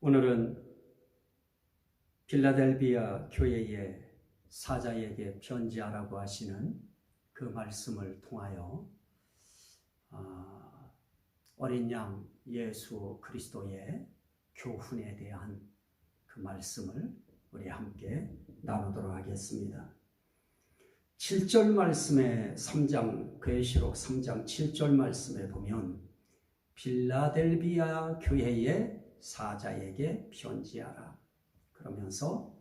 오늘은 필라델비아 교회의 사자에게 편지하라고 하시는 그 말씀을 통하여 어린 양 예수 그리스도의 교훈에 대한 그 말씀을 우리 함께 나누도록 하겠습니다. 7절 말씀에 3장 계시록 3장 7절 말씀에 보면 필라델비아 교회의 사자에게 편지하라 그러면서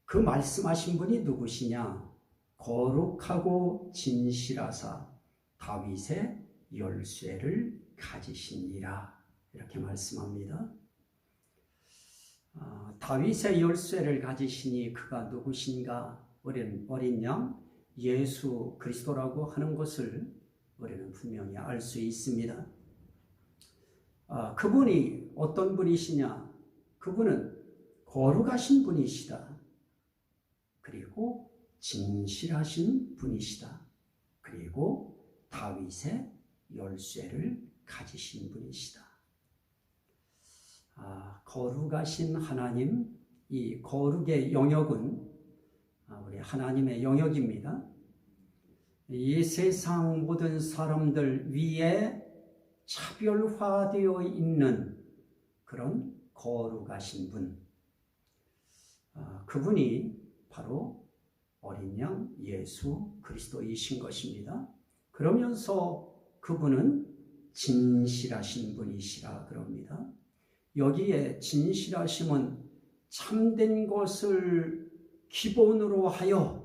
그 말씀하신 분이 누구시냐? 거룩하고 진실하사 다윗의 열쇠를 가지시니라 이렇게 말씀합니다. 다윗의 열쇠를 가지시니 그가 누구신가? 어린 양 예수 그리스도라고 하는 것을 우리는 분명히 알 수 있습니다. 그분이 어떤 분이시냐? 그분은 거룩하신 분이시다. 그리고 진실하신 분이시다. 그리고 다윗의 열쇠를 가지신 분이시다. 거룩하신 하나님, 이 거룩의 영역은 우리 하나님의 영역입니다. 이 세상 모든 사람들 위에 차별화되어 있는 그런 거룩하신 분, 그분이 바로 어린 양 예수 그리스도이신 것입니다. 그러면서 그분은 진실하신 분이시라 그럽니다. 여기에 진실하심은 참된 것을 기본으로 하여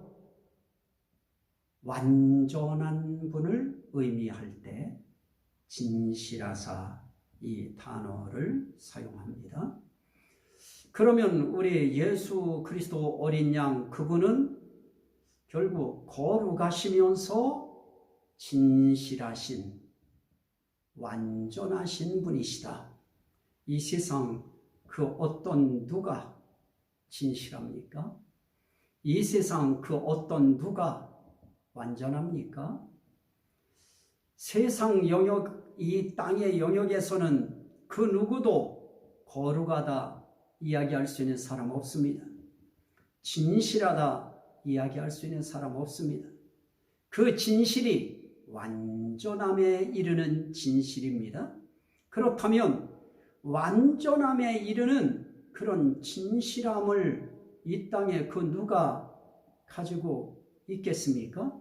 완전한 분을 의미할 때 진실하사 이 단어를 사용합니다. 그러면 우리 예수 그리스도 어린 양 그분은 결국 거룩하시면서 진실하신 완전하신 분이시다. 이 세상 그 어떤 누가 진실합니까? 이 세상 그 어떤 누가 완전합니까? 세상 영역, 이 땅의 영역에서는 그 누구도 거룩하다 이야기할 수 있는 사람 없습니다. 진실하다 이야기할 수 있는 사람 없습니다. 그 진실이 완전함에 이르는 진실입니다. 그렇다면 완전함에 이르는 그런 진실함을 이 땅에 그 누가 가지고 있겠습니까?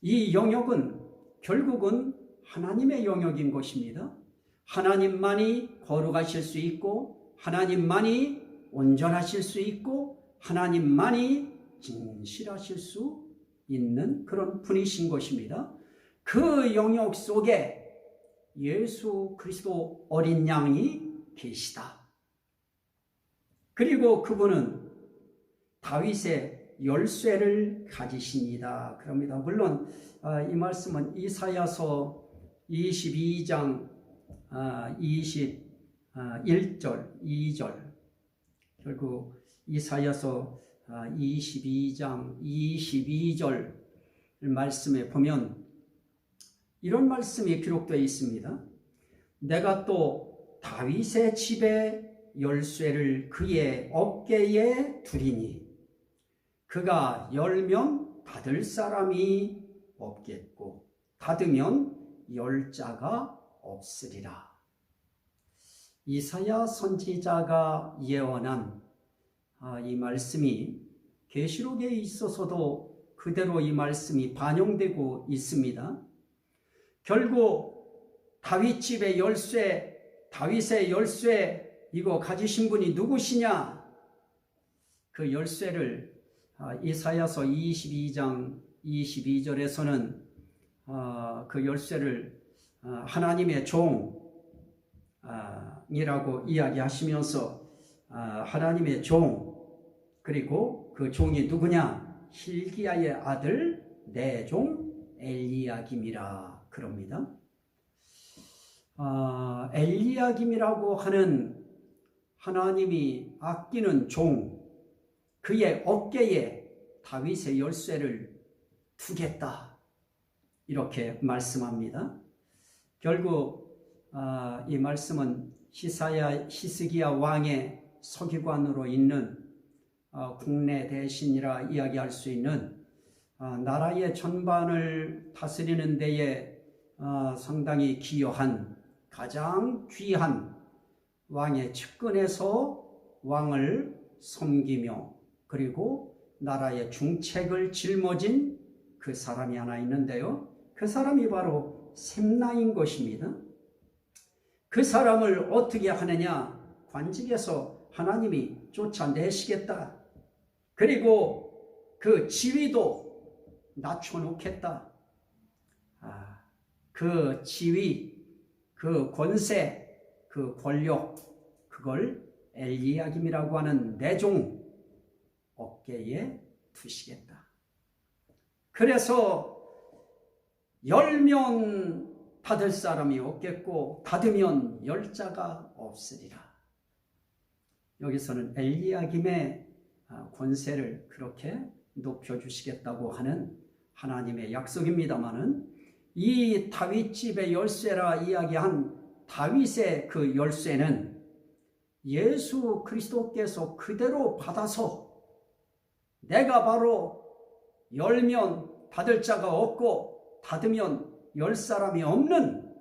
이 영역은 결국은 하나님의 영역인 것입니다. 하나님만이 거룩하실 수 있고 하나님만이 온전하실 수 있고 하나님만이 진실하실 수 있는 그런 분이신 것입니다. 그 영역 속에 예수 그리스도 어린 양이 계시다. 그리고 그분은 다윗의 열쇠를 가지십니다. 그럽니다. 물론 이 말씀은 이사야서 22장 21절, 2절 결국 이사야서 22장 22절 말씀에 보면 이런 말씀이 기록되어 있습니다. 내가 또 다윗의 집의 열쇠를 그의 어깨에 두리니 그가 열면 닫을 사람이 없겠고 닫으면 열 자가 없으리라. 이사야 선지자가 예언한 이 말씀이 계시록에 있어서도 그대로 이 말씀이 반영되고 있습니다. 결국 다윗 집의 열쇠, 다윗의 열쇠 이거 가지신 분이 누구시냐? 그 열쇠를 이사야서 22장 22절에서는 그 열쇠를 하나님의 종이라고 이야기하시면서 하나님의 종 그리고 그 종이 누구냐? hil기야의 아들 내 종 엘리야김이라 그럽니다. 엘리야김이라고 하는 하나님이 아끼는 종 그의 어깨에 다윗의 열쇠를 두겠다 이렇게 말씀합니다. 결국 이 말씀은 히스기야 왕의 서기관으로 있는 국내 대신이라 이야기할 수 있는 나라의 전반을 다스리는 데에 상당히 기여한 가장 귀한 왕의 측근에서 왕을 섬기며 그리고 나라의 중책을 짊어진 그 사람이 하나 있는데요. 그 사람이 바로 셈나인 것입니다. 그 사람을 어떻게 하느냐? 관직에서 하나님이 쫓아내시겠다. 그리고 그 지위도 낮춰놓겠다. 그 지위, 그 권세, 그 권력, 그걸 엘리야김이라고 하는 내종 어깨에 두시겠다. 그래서 열면 닫을 사람이 없겠고 닫으면 열 자가 없으리라. 여기서는 엘리야김의 권세를 그렇게 높여주시겠다고 하는 하나님의 약속입니다마는 이 다윗집의 열쇠라 이야기한 다윗의 그 열쇠는 예수 그리스도께서 그대로 받아서 내가 바로 열면 닫을 자가 없고 닫으면 열 사람이 없는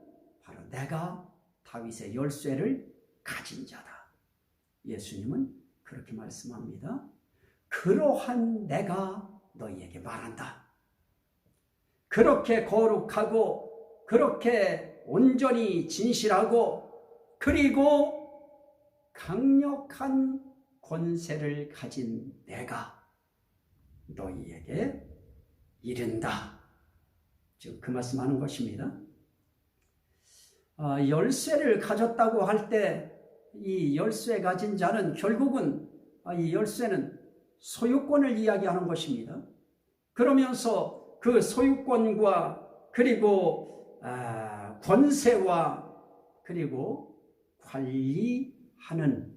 바로 내가 다윗의 열쇠를 가진 자다. 예수님은 그렇게 말씀합니다. 그러한 내가 너희에게 말한다. 그렇게 거룩하고 그렇게 온전히 진실하고 그리고 강력한 권세를 가진 내가 너희에게 이른다. 지금 그 말씀하는 것입니다. 열쇠를 가졌다고 할 때 이 열쇠 가진 자는 결국은 이 열쇠는 소유권을 이야기하는 것입니다. 그러면서 그 소유권과 그리고 권세와 그리고 관리하는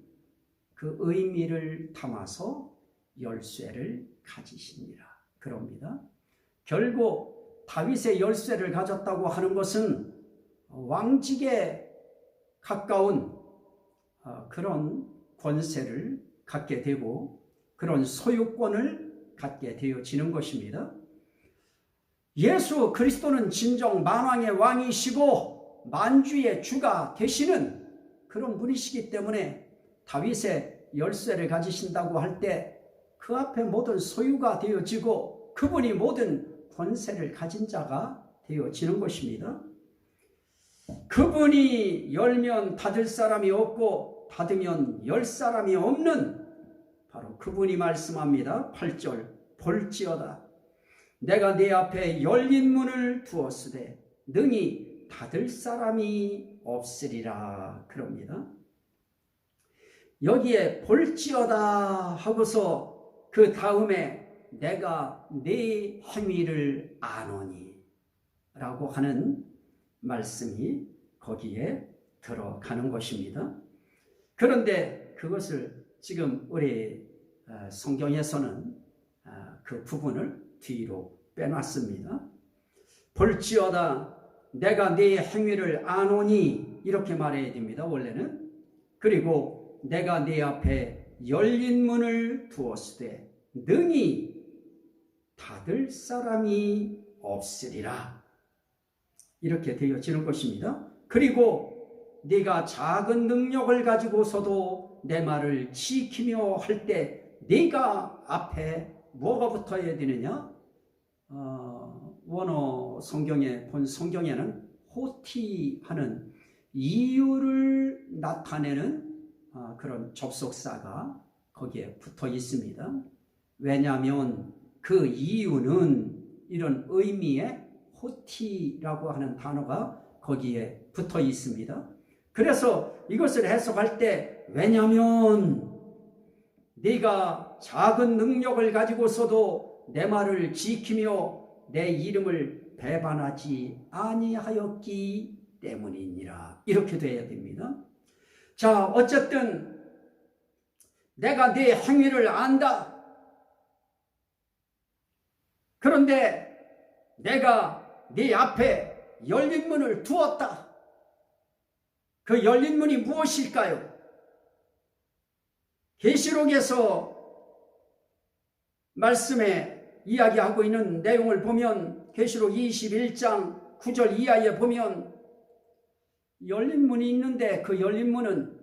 그 의미를 담아서 열쇠를 가지시니라 그럽니다. 결국 다윗의 열쇠를 가졌다고 하는 것은 왕직에 가까운 그런 권세를 갖게 되고 그런 소유권을 갖게 되어지는 것입니다. 예수 그리스도는 진정 만왕의 왕이시고 만주의 주가 되시는 그런 분이시기 때문에 다윗의 열쇠를 가지신다고 할 때 그 앞에 모든 소유가 되어지고 그분이 모든 권세를 가진 자가 되어지는 것입니다. 그분이 열면 닫을 사람이 없고 닫으면 열 사람이 없는 바로 그분이 말씀합니다. 8절 볼지어다 내가 네 앞에 열린 문을 두었으되 능히 닫을 사람이 없으리라 그럽니다. 여기에 볼지어다 하고서 그 다음에 내가 네 행위를 아노니 라고 하는 말씀이 거기에 들어가는 것입니다. 그런데 그것을 지금 우리 성경에서는 그 부분을 뒤로 빼놨습니다. 볼지어다 내가 네 행위를 아노니 이렇게 말해야 됩니다. 원래는. 그리고 내가 네 앞에 열린 문을 두었으되 능히 닫을 사람이 없으리라 이렇게 되어지는 것입니다. 그리고 네가 작은 능력을 가지고서도 내 말을 지키며 할 때 네가 앞에 뭐가 붙어야 되느냐? 원어 성경에 본 성경에는 호티하는 이유를 나타내는 그런 접속사가 거기에 붙어 있습니다. 왜냐하면 그 이유는 이런 의미의 호티라고 하는 단어가 거기에 붙어 있습니다. 그래서 이것을 해석할 때 왜냐하면 네가 작은 능력을 가지고서도 내 말을 지키며 내 이름을 배반하지 아니하였기 때문이니라 이렇게 돼야 됩니다. 자, 어쨌든 내가 네 행위를 안다. 그런데 내가 네 앞에 열린 문을 두었다. 그 열린 문이 무엇일까요? 계시록에서 말씀에 이야기하고 있는 내용을 보면 계시록 21장 9절 이하에 보면 열린 문이 있는데 그 열린 문은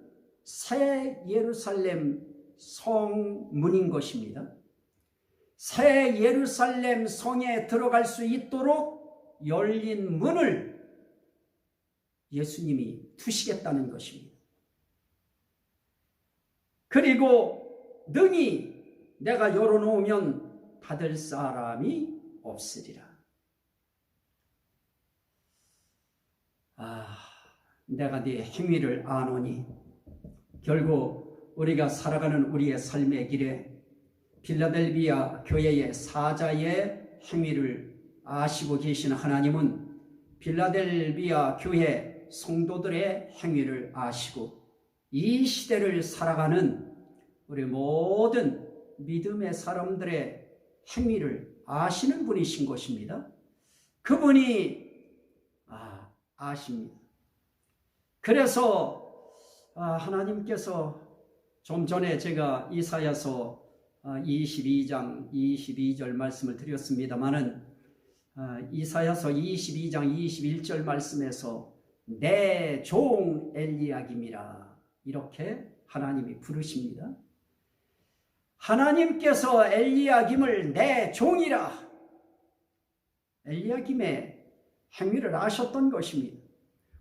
새 예루살렘 성문인 것입니다. 새 예루살렘 성에 들어갈 수 있도록 열린 문을 예수님이 두시겠다는 것입니다. 그리고 능히 내가 열어놓으면 닫을 사람이 없으리라. 내가 네 행위를 아노니 결국 우리가 살아가는 우리의 삶의 길에 필라델비아 교회의 사자의 행위를 아시고 계시는 하나님은 필라델비아 교회 성도들의 행위를 아시고 이 시대를 살아가는 우리 모든 믿음의 사람들의 행위를 아시는 분이신 것입니다. 그분이 아십니다. 그래서 하나님께서 좀 전에 제가 이사야서 22장 22절 말씀을 드렸습니다마는 이사야서 22장 21절 말씀에서 내 종 엘리야김이라 이렇게 하나님이 부르십니다. 하나님께서 엘리야김을 내 종이라 엘리야김의 행위를 아셨던 것입니다.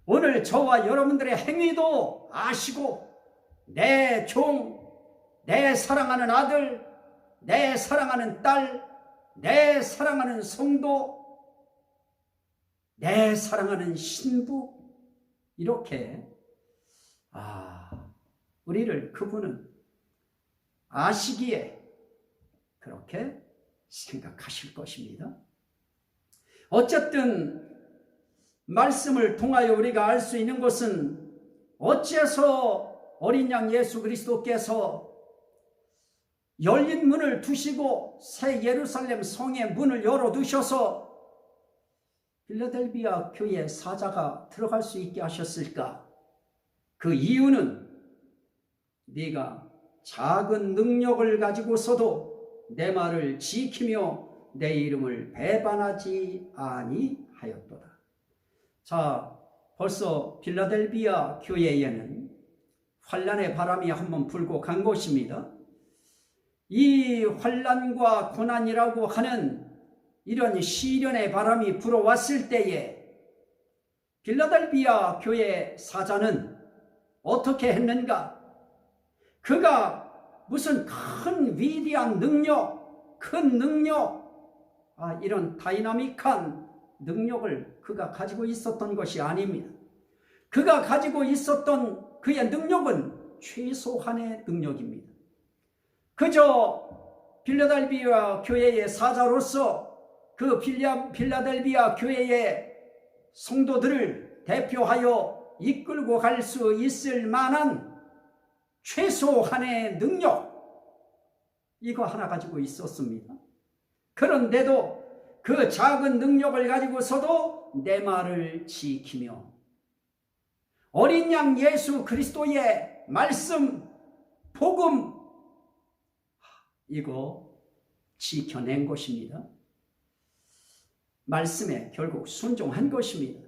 오늘 저와 여러분들의 행위도 아시고 내 종, 내 사랑하는 아들, 내 사랑하는 딸, 내 사랑하는 성도, 내 사랑하는 신부 이렇게 우리를 그분은 아시기에 그렇게 생각하실 것입니다. 어쨌든 말씀을 통하여 우리가 알 수 있는 것은 어째서 어린 양 예수 그리스도께서 열린 문을 두시고 새 예루살렘 성의 문을 열어두셔서 필라델비아 교회 사자가 들어갈 수 있게 하셨을까? 그 이유는 네가 작은 능력을 가지고서도 내 말을 지키며 내 이름을 배반하지 아니하였도다. 자, 벌써 필라델비아 교회에는 환난의 바람이 한번 불고 간 것입니다. 이 환난과 고난이라고 하는 이런 시련의 바람이 불어왔을 때에 필라델비아 교회 사자는 어떻게 했는가? 그가 무슨 큰 위대한 능력, 큰 능력, 이런 다이나믹한 능력을 그가 가지고 있었던 것이 아닙니다. 그가 가지고 있었던 그의 능력은 최소한의 능력입니다. 그저 필라델비아 교회의 사자로서 그 필라델비아 교회의 성도들을 대표하여 이끌고 갈 수 있을 만한 최소한의 능력 이거 하나 가지고 있었습니다. 그런데도 그 작은 능력을 가지고서도 내 말을 지키며 어린 양 예수 그리스도의 말씀, 복음 이거 지켜낸 것입니다. 말씀에 결국 순종한 것입니다.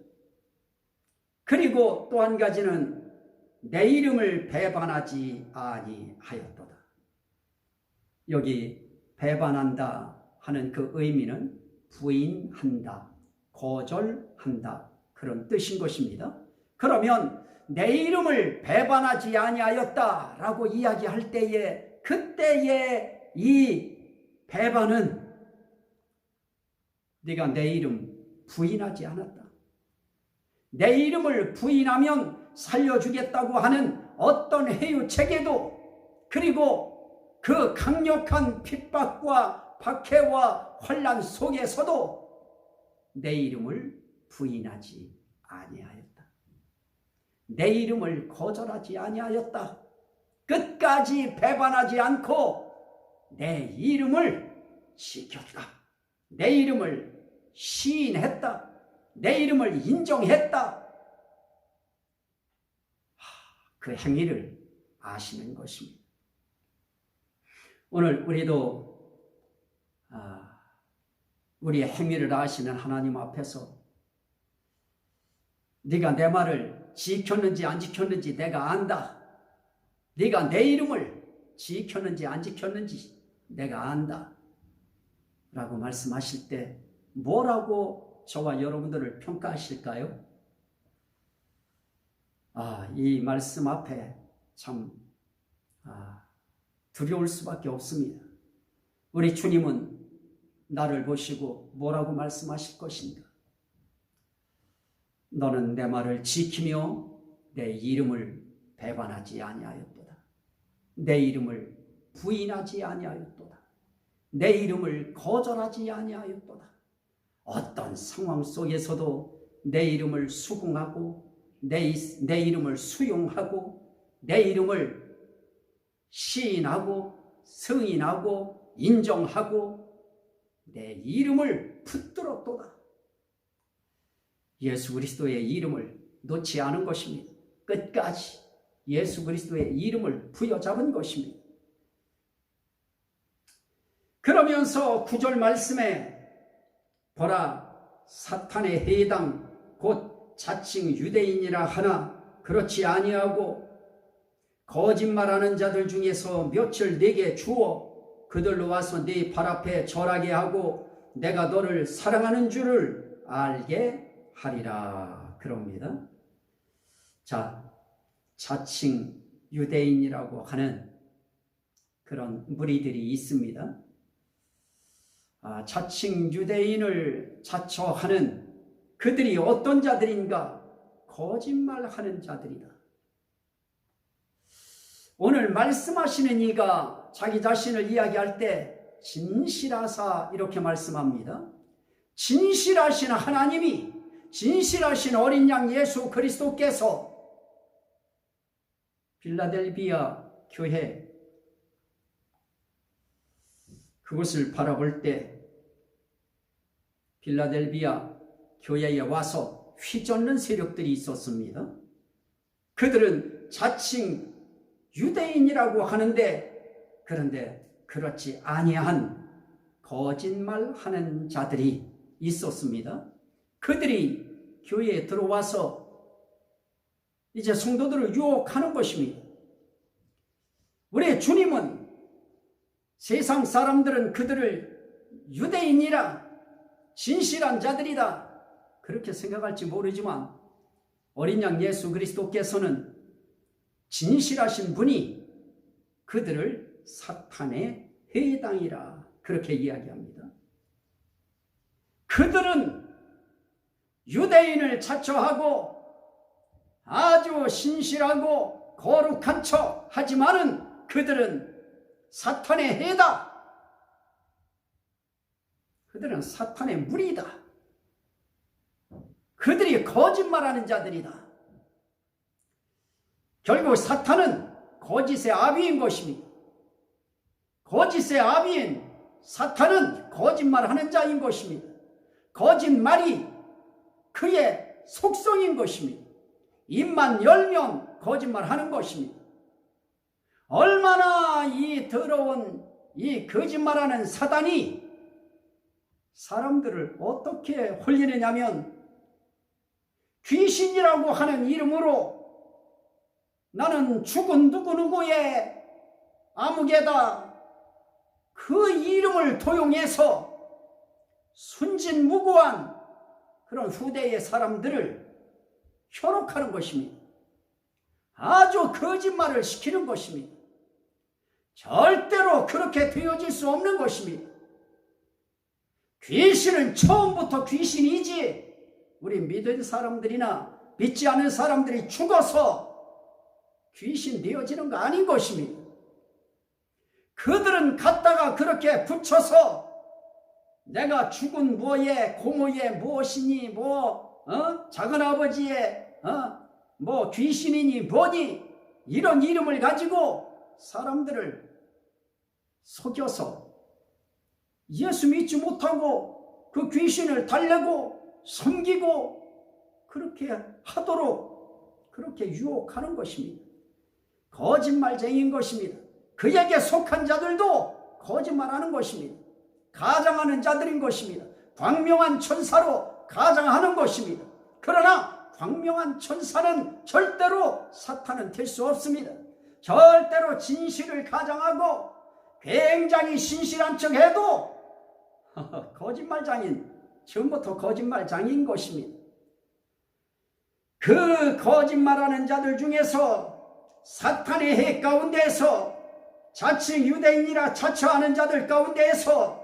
그리고 또 한 가지는 내 이름을 배반하지 아니하였도다. 여기 배반한다 하는 그 의미는 부인한다, 거절한다 그런 뜻인 것입니다. 그러면 내 이름을 배반하지 아니하였다라고 이야기할 때에 그때의 이 배반은 네가 내 이름 부인하지 않았다. 내 이름을 부인하면 살려주겠다고 하는 어떤 해유책에도 그리고 그 강력한 핍박과 박해와 환난 속에서도 내 이름을 부인하지 아니하였다. 내 이름을 거절하지 아니하였다. 끝까지 배반하지 않고 내 이름을 지켰다. 내 이름을 시인했다. 내 이름을 인정했다 그 행위를 아시는 것입니다. 오늘 우리도 우리의 행위를 아시는 하나님 앞에서 네가 내 말을 지켰는지 안 지켰는지 내가 안다. 네가 내 이름을 지켰는지 안 지켰는지 내가 안다. 라고 말씀하실 때 뭐라고 저와 여러분들을 평가하실까요? 이 말씀 앞에 참 두려울 수밖에 없습니다. 우리 주님은 나를 보시고 뭐라고 말씀하실 것인가? 너는 내 말을 지키며 내 이름을 배반하지 아니하였도다. 내 이름을 부인하지 아니하였도다. 내 이름을 거절하지 아니하였도다. 어떤 상황 속에서도 내 이름을 수긍하고 내 이름을 수용하고 내 이름을 시인하고 승인하고 인정하고 내 이름을 붙들었도다. 예수 그리스도의 이름을 놓지 않은 것입니다. 끝까지 예수 그리스도의 이름을 부여잡은 것입니다. 그러면서 9절 말씀에 보라 사탄의 해당 곧 자칭 유대인이라 하나 그렇지 아니하고 거짓말하는 자들 중에서 며칠 네게 주어 그들로 와서 네 발 앞에 절하게 하고 내가 너를 사랑하는 줄을 알게 하리라 그럽니다. 자, 자칭 유대인이라고 하는 그런 무리들이 있습니다. 자칭 유대인을 자처하는 그들이 어떤 자들인가? 거짓말하는 자들이다. 오늘 말씀하시는 이가 자기 자신을 이야기할 때 진실하사 이렇게 말씀합니다. 진실하신 하나님이 진실하신 어린 양 예수 그리스도께서 빌라델비아 교회 그곳을 바라볼 때 빌라델비아 교회에 와서 휘젓는 세력들이 있었습니다. 그들은 자칭 유대인이라고 하는데 그런데 그렇지 아니한 거짓말하는 자들이 있었습니다. 그들이 교회에 들어와서 이제 성도들을 유혹하는 것입니다. 우리 주님은 세상 사람들은 그들을 유대인이라 진실한 자들이다 그렇게 생각할지 모르지만 어린 양 예수 그리스도께서는 진실하신 분이 그들을 사탄의 해당이라 그렇게 이야기합니다. 그들은 유대인을 자처하고 아주 신실하고 거룩한 척 하지만은 그들은 사탄의 해다. 그들은 사탄의 무리다. 그들이 거짓말하는 자들이다. 결국 사탄은 거짓의 아비인 것입니다. 거짓의 아비인 사탄은 거짓말하는 자인 것입니다. 거짓말이 그의 속성인 것입니다. 입만 열면 거짓말하는 것입니다. 얼마나 이 더러운 이 거짓말하는 사단이 사람들을 어떻게 홀리느냐면 귀신이라고 하는 이름으로 나는 죽은 누구누구의 아무개다 그 이름을 도용해서 순진무구한 그런 후대의 사람들을 현혹하는 것입니다. 아주 거짓말을 시키는 것입니다. 절대로 그렇게 되어질 수 없는 것입니다. 귀신은 처음부터 귀신이지 우리 믿은 사람들이나 믿지 않은 사람들이 죽어서 귀신 되어지는 거 아닌 것입니다. 그들은 갖다가 그렇게 붙여서 내가 죽은 뭐에 고모에 무엇이니 작은아버지의 귀신이니 뭐니 이런 이름을 가지고 사람들을 속여서 예수 믿지 못하고 그 귀신을 달래고 섬기고 그렇게 하도록 그렇게 유혹하는 것입니다. 거짓말쟁이인 것입니다. 그에게 속한 자들도 거짓말하는 것입니다. 가장하는 자들인 것입니다. 광명한 천사로 가장하는 것입니다. 그러나 광명한 천사는 절대로 사탄은 될 수 없습니다. 절대로 진실을 가장하고 굉장히 신실한 척해도 거짓말장인, 처음부터 거짓말장인 것입니다. 그 거짓말하는 자들 중에서 사탄의 해 가운데에서 자칭 유대인이라 자처하는 자들 가운데에서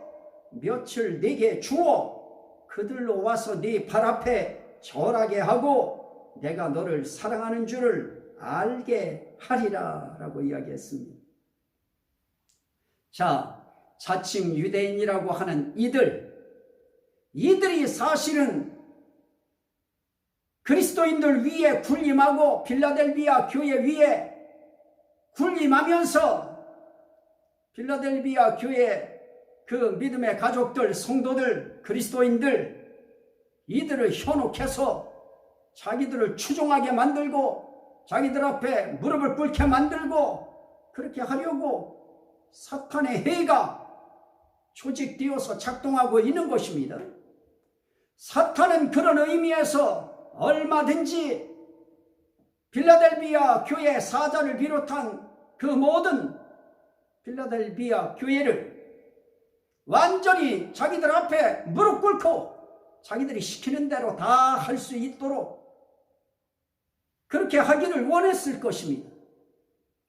며칠 네게 주어 그들로 와서 네 발 앞에 절하게 하고 내가 너를 사랑하는 줄을 알게 하리라 라고 이야기했습니다. 자, 자칭 유대인이라고 하는 이들이 사실은 그리스도인들 위에 군림하고 빌라델비아 교회 위에 군림하면서 빌라델비아 교회 그 믿음의 가족들, 성도들, 그리스도인들 이들을 현혹해서 자기들을 추종하게 만들고 자기들 앞에 무릎을 꿇게 만들고 그렇게 하려고 사탄의 해가 조직되어서 작동하고 있는 것입니다. 사탄은 그런 의미에서 얼마든지 빌라델비아 교회 사자를 비롯한 그 모든 빌라델비아 교회를 완전히 자기들 앞에 무릎 꿇고 자기들이 시키는 대로 다 할 수 있도록 그렇게 하기를 원했을 것입니다.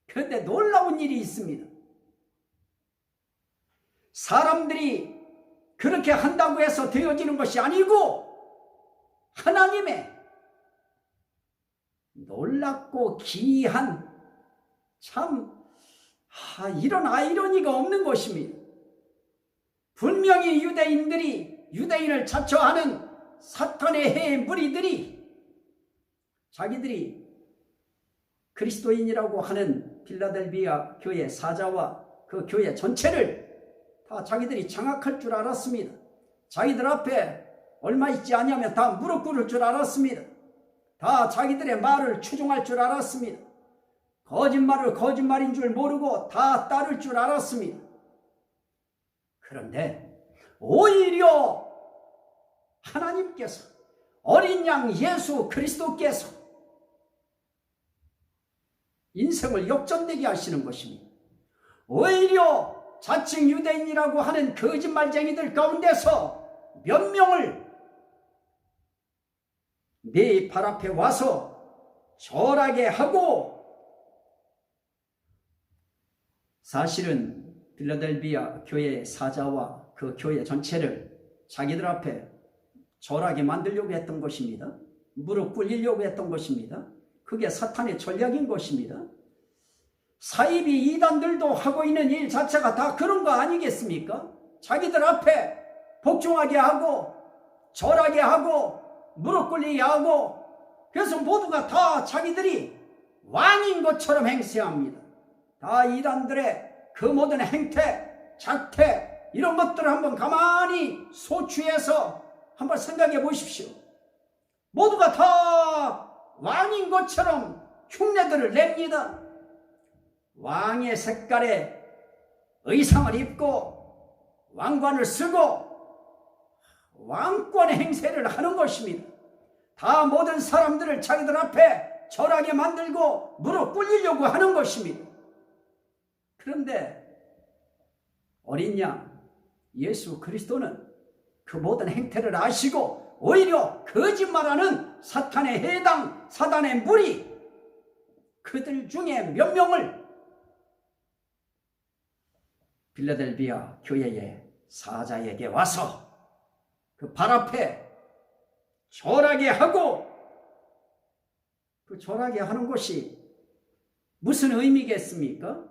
그런데 놀라운 일이 있습니다. 사람들이 그렇게 한다고 해서 되어지는 것이 아니고 하나님의 놀랍고 기이한 참 이런 아이러니가 없는 것입니다. 분명히 유대인을 자처하는 사탄의 해의 무리들이 자기들이 그리스도인이라고 하는 빌라델비아 교회 사자와 그 교회 전체를 다 자기들이 장악할 줄 알았습니다. 자기들 앞에 얼마 있지 않냐면 다 무릎 꿇을 줄 알았습니다. 다 자기들의 말을 추종할 줄 알았습니다. 거짓말을 거짓말인 줄 모르고 다 따를 줄 알았습니다. 그런데 오히려 하나님께서 어린 양 예수 그리스도께서 인생을 역전되게 하시는 것입니다. 오히려 자칭 유대인이라고 하는 거짓말쟁이들 가운데서 몇 명을 네 발 앞에 와서 절하게 하고 사실은 빌라델비아 교회의 사자와 그 교회 전체를 자기들 앞에 절하게 만들려고 했던 것입니다. 무릎 꿇리려고 했던 것입니다. 그게 사탄의 전략인 것입니다. 사이비 이단들도 하고 있는 일 자체가 다 그런 거 아니겠습니까? 자기들 앞에 복종하게 하고 절하게 하고 무릎 꿇리게 하고 그래서 모두가 다 자기들이 왕인 것처럼 행세합니다. 다 이단들의 그 모든 행태, 작태 이런 것들을 한번 가만히 소추해서 한번 생각해 보십시오. 모두가 다 왕인 것처럼 흉내들을 냅니다. 왕의 색깔의 의상을 입고 왕관을 쓰고 왕권의 행세를 하는 것입니다. 다 모든 사람들을 자기들 앞에 절하게 만들고 무릎 꿇리려고 하는 것입니다. 그런데 어린 양 예수 그리스도는 그 모든 행태를 아시고 오히려 거짓말하는 사탄의 해당 사단의 무리 그들 중에 몇 명을 빌라델비아 교회의 사자에게 와서 그 발 앞에 절하게 하고 그 절하게 하는 것이 무슨 의미겠습니까?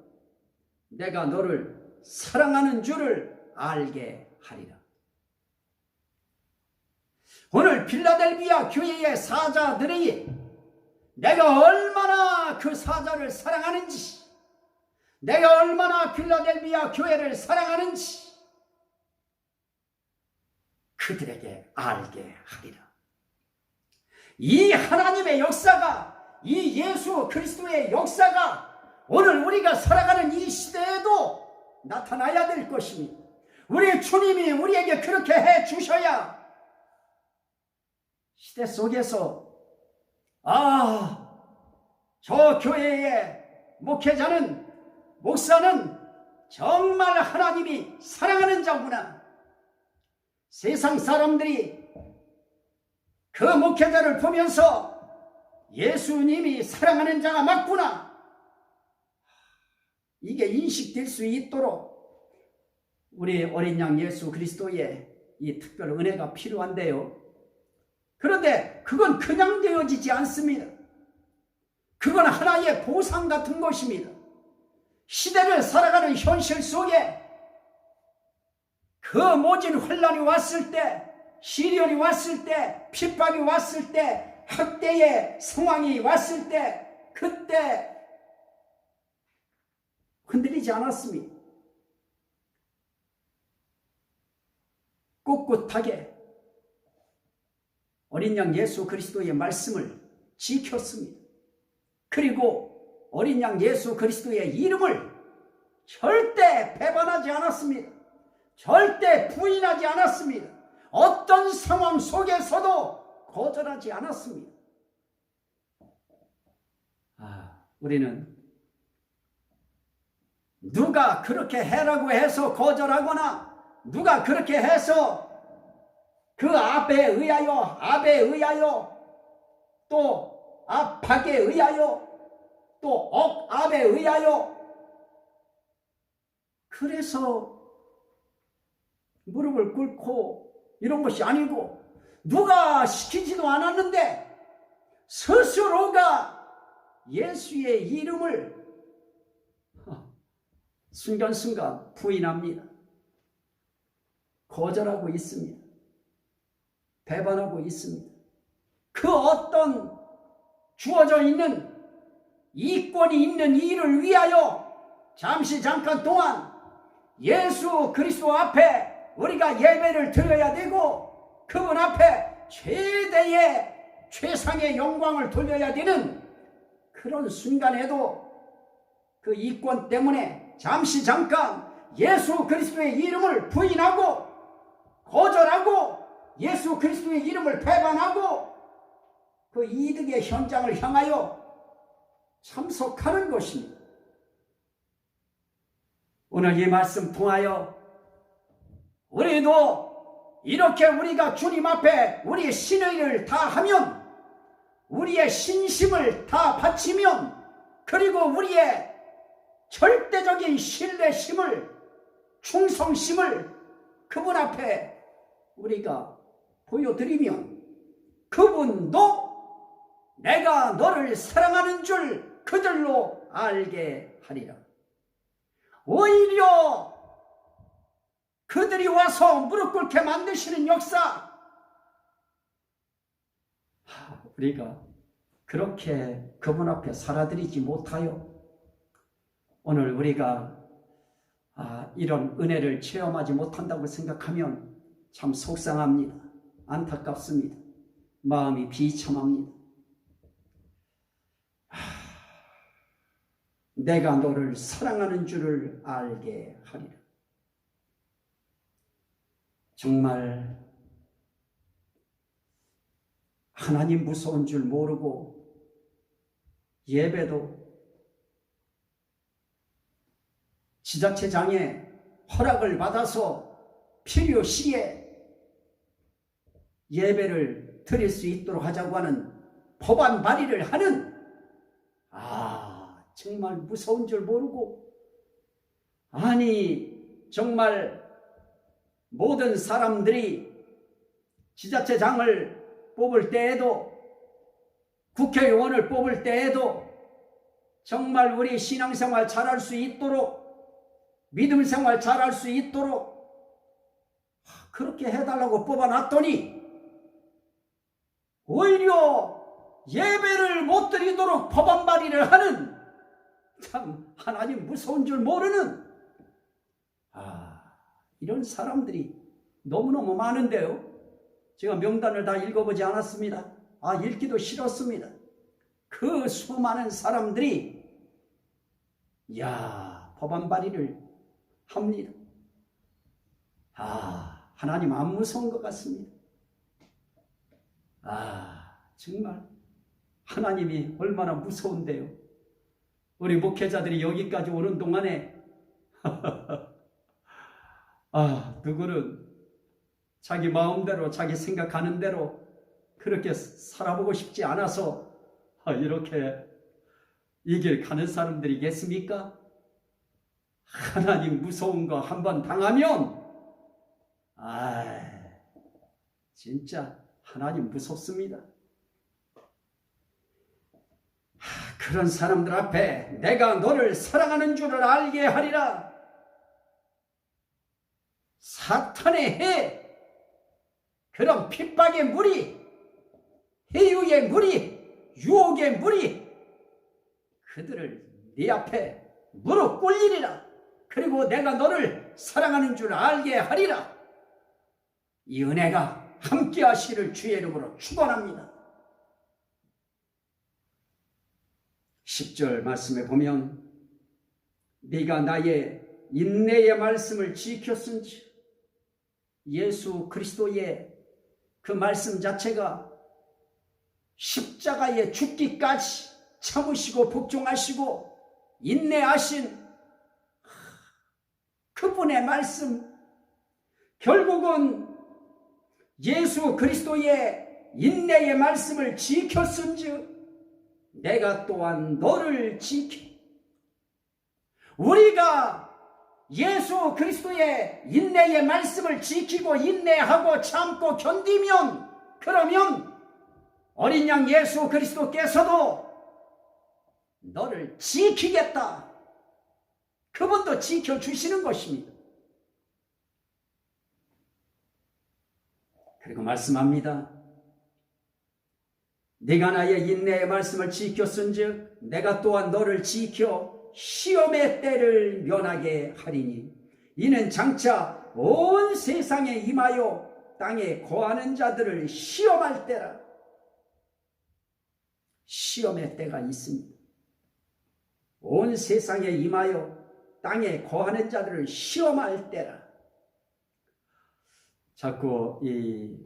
내가 너를 사랑하는 줄을 알게 하리라. 오늘 빌라델비아 교회의 사자들이 내가 얼마나 그 사자를 사랑하는지, 내가 얼마나 빌라델비아 교회를 사랑하는지 그들에게 알게 하리라. 이 하나님의 역사가, 이 예수 그리스도의 역사가 우리가 살아가는 이 시대에도 나타나야 될 것입니다. 우리 주님이 우리에게 그렇게 해 주셔야 시대 속에서 저 교회의 목회자는, 목사는 정말 하나님이 사랑하는 자구나. 세상 사람들이 그 목회자를 보면서 예수님이 사랑하는 자가 맞구나. 이게 인식될 수 있도록 우리 어린 양 예수 그리스도의 이 특별 은혜가 필요한데요. 그런데 그건 그냥 되어지지 않습니다. 그건 하나의 보상 같은 것입니다. 시대를 살아가는 현실 속에 그 모진 환란이 왔을 때, 시련이 왔을 때, 핍박이 왔을 때, 학대의 상황이 왔을 때, 그때 흔들리지 않았습니다. 꿋꿋하게 어린 양 예수 그리스도의 말씀을 지켰습니다. 그리고 어린 양 예수 그리스도의 이름을 절대 배반하지 않았습니다. 절대 부인하지 않았습니다. 어떤 상황 속에서도 거절하지 않았습니다. 우리는 누가 그렇게 해라고 해서 거절하거나 누가 그렇게 해서 그 압에 의하여 또 압박에 의하여 또 억압에 의하여 그래서 무릎을 꿇고 이런 것이 아니고, 누가 시키지도 않았는데 스스로가 예수의 이름을 순간순간 부인합니다. 거절하고 있습니다. 배반하고 있습니다. 그 어떤 주어져 있는 이권이 있는 일을 위하여 잠깐 동안 예수 그리스도 앞에 우리가 예배를 드려야 되고, 그분 앞에 최대의 최상의 영광을 돌려야 되는 그런 순간에도 그 이권 때문에 잠깐 예수 그리스도의 이름을 부인하고 거절하고 예수 그리스도의 이름을 배반하고 그 이득의 현장을 향하여 참석하는 것입니다. 오늘 이 말씀 통하여 우리도 이렇게 우리가 주님 앞에 우리의 신의를 다하면, 우리의 신심을 다 바치면, 그리고 우리의 절대적인 신뢰심을, 충성심을 그분 앞에 우리가 보여드리면 그분도 내가 너를 사랑하는 줄 그들로 알게 하리라. 오히려 그들이 와서 무릎 꿇게 만드시는 역사, 우리가 그렇게 그분 앞에 살아드리지 못하여 오늘 우리가 이런 은혜를 체험하지 못한다고 생각하면 참 속상합니다. 안타깝습니다. 마음이 비참합니다. 내가 너를 사랑하는 줄을 알게 하리라. 정말 하나님 무서운 줄 모르고 예배도 지자체장의 허락을 받아서 필요시에 예배를 드릴 수 있도록 하자고 하는 법안 발의를 하는, 정말 무서운 줄 모르고, 정말 모든 사람들이 지자체장을 뽑을 때에도, 국회의원을 뽑을 때에도 정말 우리 신앙생활 잘할 수 있도록, 믿음생활 잘할 수 있도록 그렇게 해달라고 뽑아놨더니 오히려 예배를 못 드리도록 법안 발의를 하는, 참 하나님 무서운 줄 모르는 이런 사람들이 너무너무 많은데요. 제가 명단을 다 읽어보지 않았습니다. 읽기도 싫었습니다. 그 수많은 사람들이 법안 발의를 합니다. 하나님 안 무서운 것 같습니다. 정말 하나님이 얼마나 무서운데요. 우리 목회자들이 여기까지 오는 동안에 누구는 자기 마음대로 자기 생각하는 대로 그렇게 살아보고 싶지 않아서 이렇게 이 길 가는 사람들이 겠습니까? 하나님 무서운 거 한번 당하면 진짜 하나님 무섭습니다. 그런 사람들 앞에 내가 너를 사랑하는 줄을 알게 하리라. 사탄의 그런 핍박의 무리, 해유의 무리, 유혹의 무리, 그들을 네 앞에 무릎 꿇리리라. 그리고 내가 너를 사랑하는 줄 알게 하리라. 이 은혜가 함께 하시기를 주의 이름으로 축원합니다. 10절 말씀에 보면 네가 나의 인내의 말씀을 지켰은지, 예수 그리스도의 그 말씀 자체가 십자가에 죽기까지 참으시고 복종하시고 인내하신 그분의 말씀, 결국은 예수 그리스도의 인내의 말씀을 지켰은즉 내가 또한 너를 지켜. 우리가 예수 그리스도의 인내의 말씀을 지키고 인내하고 참고 견디면, 그러면 어린 양 예수 그리스도께서도 너를 지키겠다. 그분도 지켜주시는 것입니다. 그리고 말씀합니다. 네가 나의 인내의 말씀을 지켰은즉 내가 또한 너를 지켜 시험의 때를 면하게 하리니 이는 장차 온 세상에 임하여 땅에 거하는 자들을 시험할 때라. 시험의 때가 있습니다. 온 세상에 임하여 땅에 거하는 자들을 시험할 때라. 자꾸 이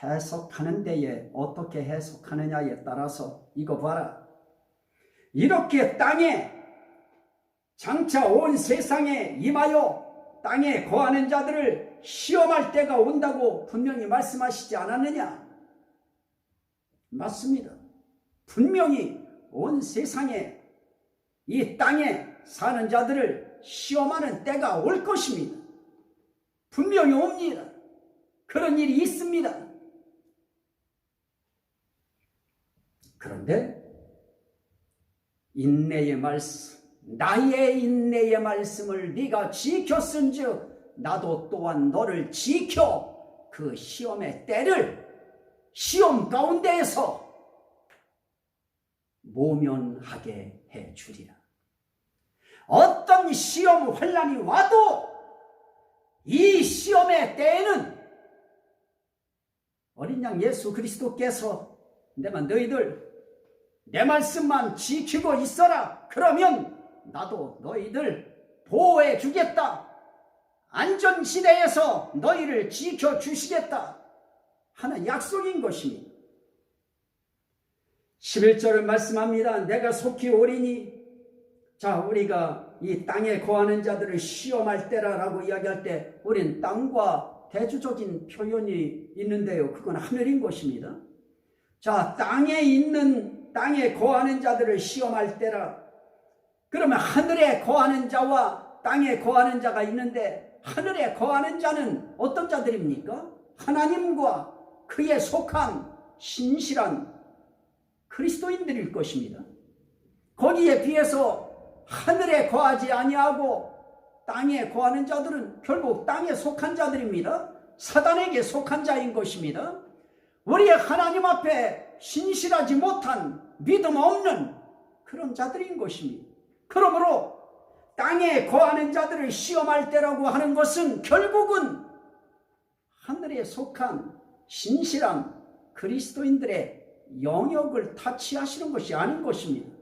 해석하는 데에 어떻게 해석하느냐에 따라서 이거 봐라. 이렇게 땅에 장차 온 세상에 임하여 땅에 거하는 자들을 시험할 때가 온다고 분명히 말씀하시지 않았느냐? 맞습니다. 분명히 온 세상에 이 땅에 사는 자들을 시험하는 때가 올 것입니다. 분명히 옵니다. 그런 일이 있습니다. 그런데 인내의 말씀, 나의 인내의 말씀을 네가 지켰은즉 나도 또한 너를 지켜 그 시험의 때를 시험 가운데에서 모면하게 해주리라. 어떤 시험 환난이 와도 이 시험의 때에는 어린 양 예수 그리스도께서 내가 너희들 내 말씀만 지키고 있어라. 그러면 나도 너희들 보호해 주겠다. 안전지대에서 너희를 지켜주시겠다 하는 약속인 것입니다. 11절을 말씀합니다. 내가 속히 오리니. 자, 우리가 이 땅에 거하는 자들을 시험할 때라고 이야기할 때 우린 땅과 대조적인 표현이 있는데요. 그건 하늘인 것입니다. 자, 땅에 거하는 자들을 시험할 때라. 그러면 하늘에 거하는 자와 땅에 거하는 자가 있는데 하늘에 거하는 자는 어떤 자들입니까? 하나님과 그에 속한 신실한 그리스도인들일 것입니다. 거기에 비해서 하늘에 거하지 아니하고 땅에 거하는 자들은 결국 땅에 속한 자들입니다. 사단에게 속한 자인 것입니다. 우리의 하나님 앞에 신실하지 못한 믿음 없는 그런 자들인 것입니다. 그러므로 땅에 거하는 자들을 시험할 때라고 하는 것은 결국은 하늘에 속한 신실한 그리스도인들의 영역을 타치하시는 것이 아닌 것입니다.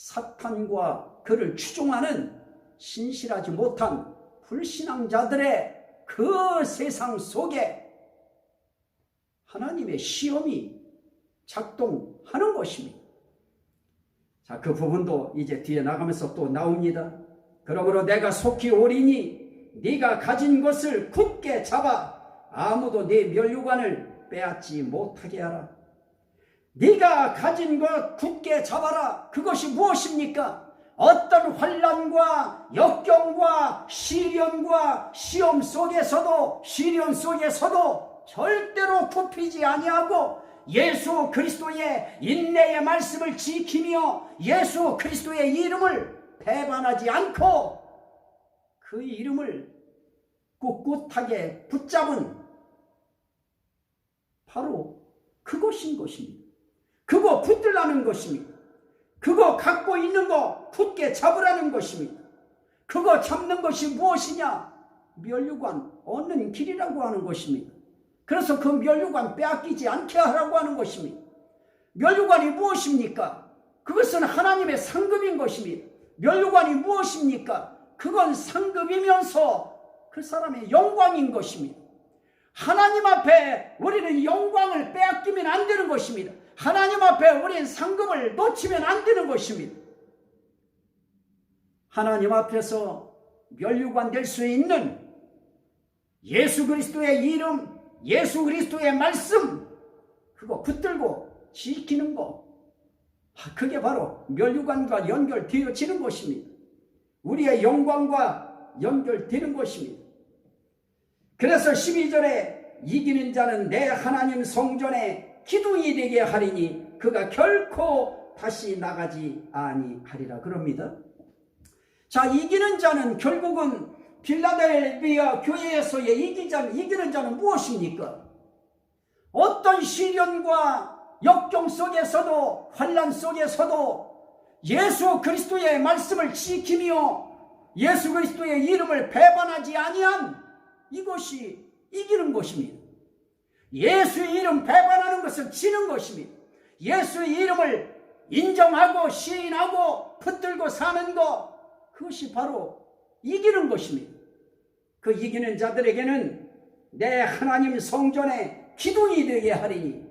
사탄과 그를 추종하는 신실하지 못한 불신앙자들의 그 세상 속에 하나님의 시험이 작동하는 것입니다. 자, 그 부분도 이제 뒤에 나가면서 또 나옵니다. 그러므로 내가 속히 오리니 네가 가진 것을 굳게 잡아 아무도 네 면류관을 빼앗지 못하게 하라. 네가 가진 것 굳게 잡아라. 그것이 무엇입니까? 어떤 환난과 역경과 시련과 시험 속에서도 시련 속에서도 절대로 굽히지 아니하고 예수 그리스도의 인내의 말씀을 지키며 예수 그리스도의 이름을 배반하지 않고 그 이름을 꿋꿋하게 붙잡은 바로 그것인 것입니다. 그거 붙들라는 것입니다. 그거 갖고 있는 거 굳게 잡으라는 것입니다. 그거 잡는 것이 무엇이냐? 면류관 얻는 길이라고 하는 것입니다. 그래서 그 면류관 빼앗기지 않게 하라고 하는 것입니다. 면류관이 무엇입니까? 그것은 하나님의 상급인 것입니다. 면류관이 무엇입니까? 그건 상급이면서 그 사람의 영광인 것입니다. 하나님 앞에 우리는 영광을 빼앗기면 안 되는 것입니다. 하나님 앞에 우리는 상급을 놓치면 안 되는 것입니다. 하나님 앞에서 면류관 될 수 있는 예수 그리스도의 이름, 예수 그리스도의 말씀, 그거 붙들고 지키는 거, 그게 바로 면류관과 연결되어지는 것입니다. 우리의 영광과 연결되는 것입니다. 그래서 12절에 이기는 자는 내 하나님 성전에 기둥이 되게 하리니 그가 결코 다시 나가지 아니하리라 그럽니다. 자, 이기는 자는 결국은 필라델피아 교회에서의 이기는 자는 무엇입니까? 어떤 시련과 역경 속에서도 환난 속에서도 예수 그리스도의 말씀을 지키며 예수 그리스도의 이름을 배반하지 아니한 이것이 이기는 것입니다. 예수의 이름 배반하는 것은 지는 것입니다. 예수의 이름을 인정하고 시인하고 붙들고 사는 것, 그것이 바로 이기는 것입니다. 그 이기는 자들에게는 내 하나님 성전에 기둥이 되게 하리니,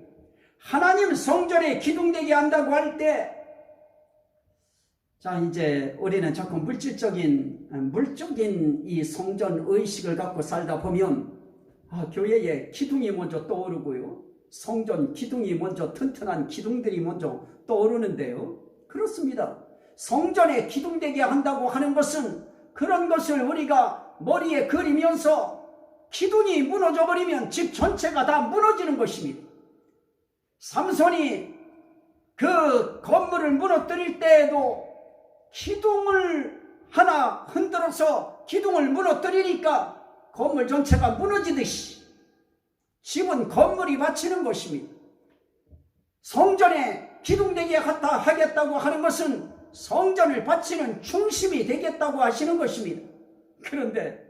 하나님 성전에 기둥 되게 한다고 할 때, 자, 이제 우리는 자꾸 물적인 이 성전 의식을 갖고 살다 보면 교회에 기둥이 먼저 떠오르고요. 성전 기둥이 먼저 튼튼한 기둥들이 먼저 떠오르는데요. 그렇습니다. 성전에 기둥되게 한다고 하는 것은 그런 것을 우리가 머리에 그리면서 기둥이 무너져 버리면 집 전체가 다 무너지는 것입니다. 삼손이 그 건물을 무너뜨릴 때에도 기둥을 하나 흔들어서 기둥을 무너뜨리니까 건물 전체가 무너지듯이 집은 건물이 바치는 것입니다. 성전에 기둥되게 하겠다고 하는 것은 성전을 바치는 중심이 되겠다고 하시는 것입니다. 그런데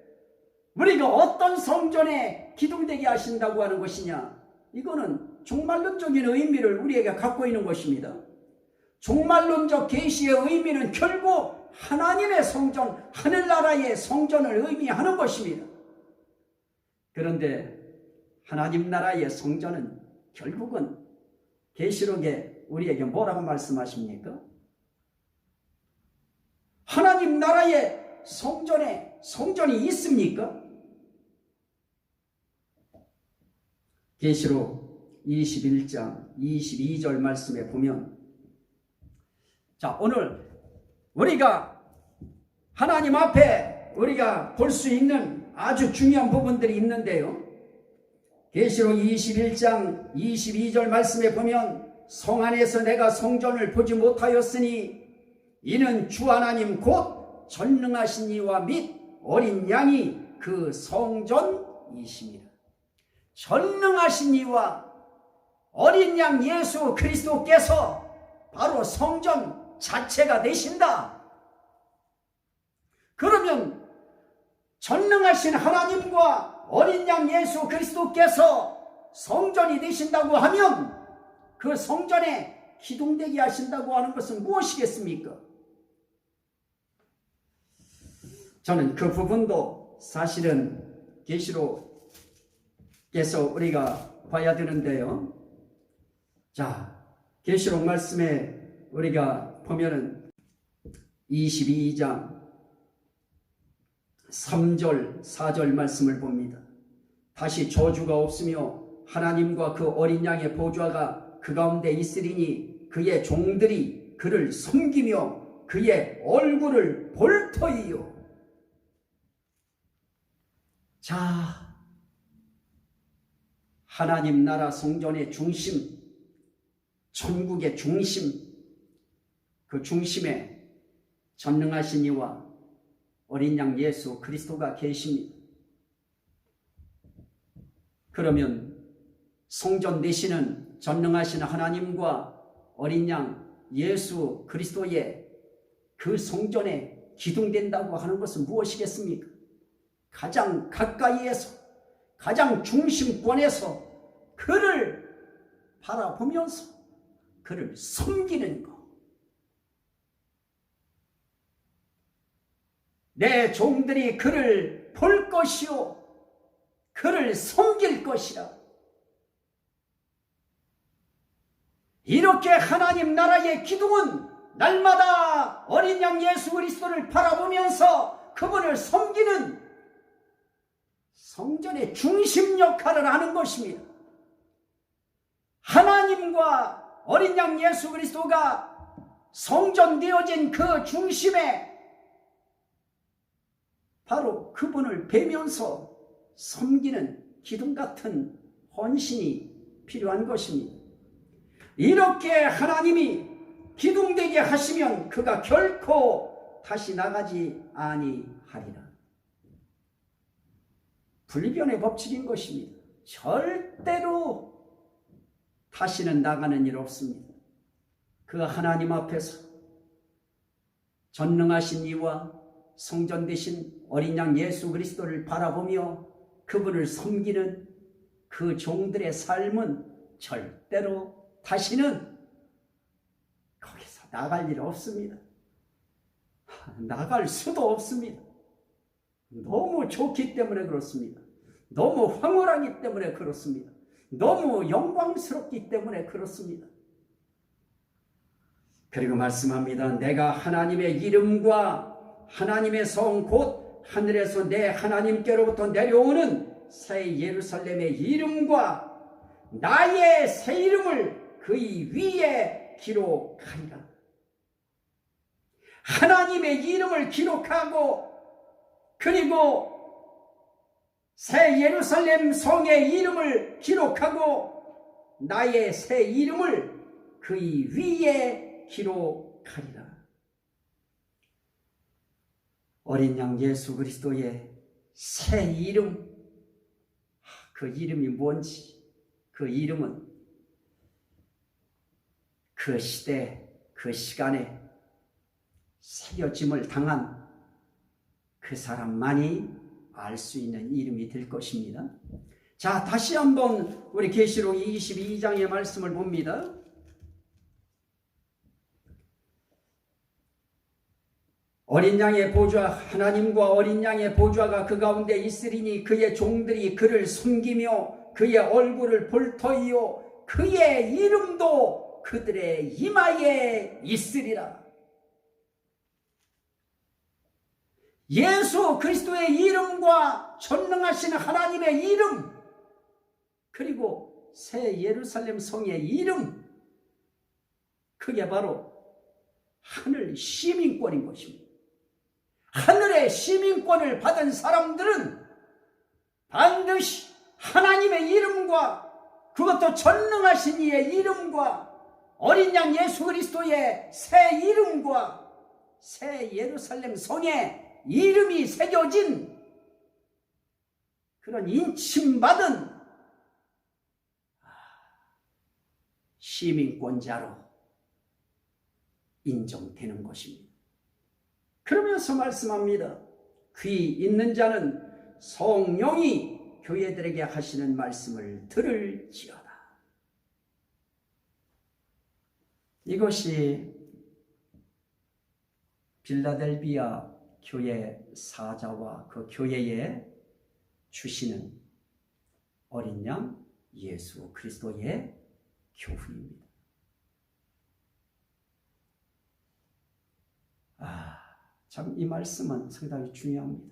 우리가 어떤 성전에 기둥되게 하신다고 하는 것이냐? 이거는 종말론적인 의미를 우리에게 갖고 있는 것입니다. 종말론적 계시의 의미는 결국 하나님의 성전, 하늘나라의 성전을 의미하는 것입니다. 그런데 하나님 나라의 성전은 결국은 계시록에 우리에게 뭐라고 말씀하십니까? 하나님 나라의 성전이 있습니까? 계시록 21장 22절 말씀에 보면, 자, 오늘 우리가 하나님 앞에 우리가 볼 수 있는 아주 중요한 부분들이 있는데요. 계시록 21장 22절 말씀에 보면, 성 안에서 내가 성전을 보지 못하였으니 이는 주 하나님 곧 전능하신 이와 및 어린 양이 그 성전이십니다. 전능하신 이와 어린 양 예수 그리스도께서 바로 성전 자체가 되신다. 그러면 전능하신 하나님과 어린 양 예수 그리스도께서 성전이 되신다고 하면 그 성전에 기둥되게 하신다고 하는 것은 무엇이겠습니까? 저는 그 부분도 사실은 계시록에서 우리가 봐야 되는데요. 자, 계시록 말씀에 우리가 보면은 22장 3절 4절 말씀을 봅니다. 다시 저주가 없으며 하나님과 그 어린 양의 보좌가 그 가운데 있으리니 그의 종들이 그를 섬기며 그의 얼굴을 볼 터이요. 자, 하나님 나라 성전의 중심, 천국의 중심, 그 중심에 전능하신 이와 어린 양 예수 그리스도가 계십니다. 그러면 성전 되시는 전능하신 하나님과 어린 양 예수 그리스도의 그 성전에 기둥된다고 하는 것은 무엇이겠습니까? 가장 가까이에서, 가장 중심권에서 그를 바라보면서 그를 섬기는 것. 내 종들이 그를 볼 것이요 그를 섬길 것이라. 이렇게 하나님 나라의 기둥은 날마다 어린 양 예수 그리스도를 바라보면서 그분을 섬기는 성전의 중심 역할을 하는 것입니다. 하나님과 어린 양 예수 그리스도가 성전되어진 그 중심에 바로 그분을 뵈면서 섬기는 기둥 같은 헌신이 필요한 것입니다. 이렇게 하나님이 기둥되게 하시면 그가 결코 다시 나가지 아니하리라. 불변의 법칙인 것입니다. 절대로 다시는 나가는 일 없습니다. 그 하나님 앞에서 전능하신 이와 성전 되신 어린 양 예수 그리스도를 바라보며 그분을 섬기는 그 종들의 삶은 절대로 다시는 거기서 나갈 일 없습니다. 나갈 수도 없습니다. 너무 좋기 때문에 그렇습니다. 너무 황홀하기 때문에 그렇습니다. 너무 영광스럽기 때문에 그렇습니다. 그리고 말씀합니다. 내가 하나님의 이름과 하나님의 성 곧 하늘에서 내 하나님께로부터 내려오는 새 예루살렘의 이름과 나의 새 이름을 그의 위에 기록하리라. 하나님의 이름을 기록하고 그리고 새 예루살렘 성의 이름을 기록하고 나의 새 이름을 그의 위에 기록하리라. 어린 양 예수 그리스도의 새 이름, 그 이름이 뭔지, 그 이름은 그 시대, 그 시간에 새겨짐을 당한 그 사람만이 알 수 있는 이름이 될 것입니다. 자, 다시 한번 우리 계시록 22장의 말씀을 봅니다. 어린 양의 보좌, 하나님과 어린 양의 보좌가 그 가운데 있으리니 그의 종들이 그를 숨기며 그의 얼굴을 볼 터이요 그의 이름도 그들의 이마에 있으리라. 예수 그리스도의 이름과 전능하신 하나님의 이름, 그리고 새 예루살렘 성의 이름, 그게 바로 하늘 시민권인 것입니다. 하늘의 시민권을 받은 사람들은 반드시 하나님의 이름과 그것도 전능하신 이의 이름과 어린 양 예수 그리스도의 새 이름과 새 예루살렘 성의 이름이 새겨진 그런 인침받은 시민권자로 인정되는 것입니다. 그러면서 말씀합니다. 귀 있는 자는 성령이 교회들에게 하시는 말씀을 들을지어다. 이것이 빌라델비아 교회 사자와 그 교회에 주시는 어린 양 예수 그리스도의 교훈입니다. 참 이 말씀은 상당히 중요합니다.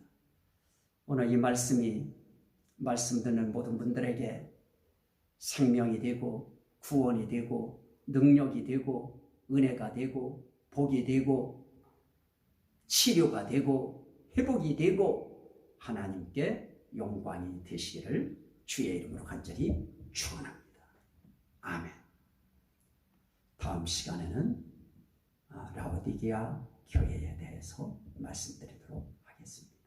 오늘 이 말씀이 말씀 듣는 모든 분들에게 생명이 되고 구원이 되고 능력이 되고 은혜가 되고 복이 되고 치료가 되고 회복이 되고 하나님께 영광이 되시기를 주의 이름으로 간절히 축원합니다. 아멘. 다음 시간에는 라오디게아 교회에 대해서 말씀드리도록 하겠습니다.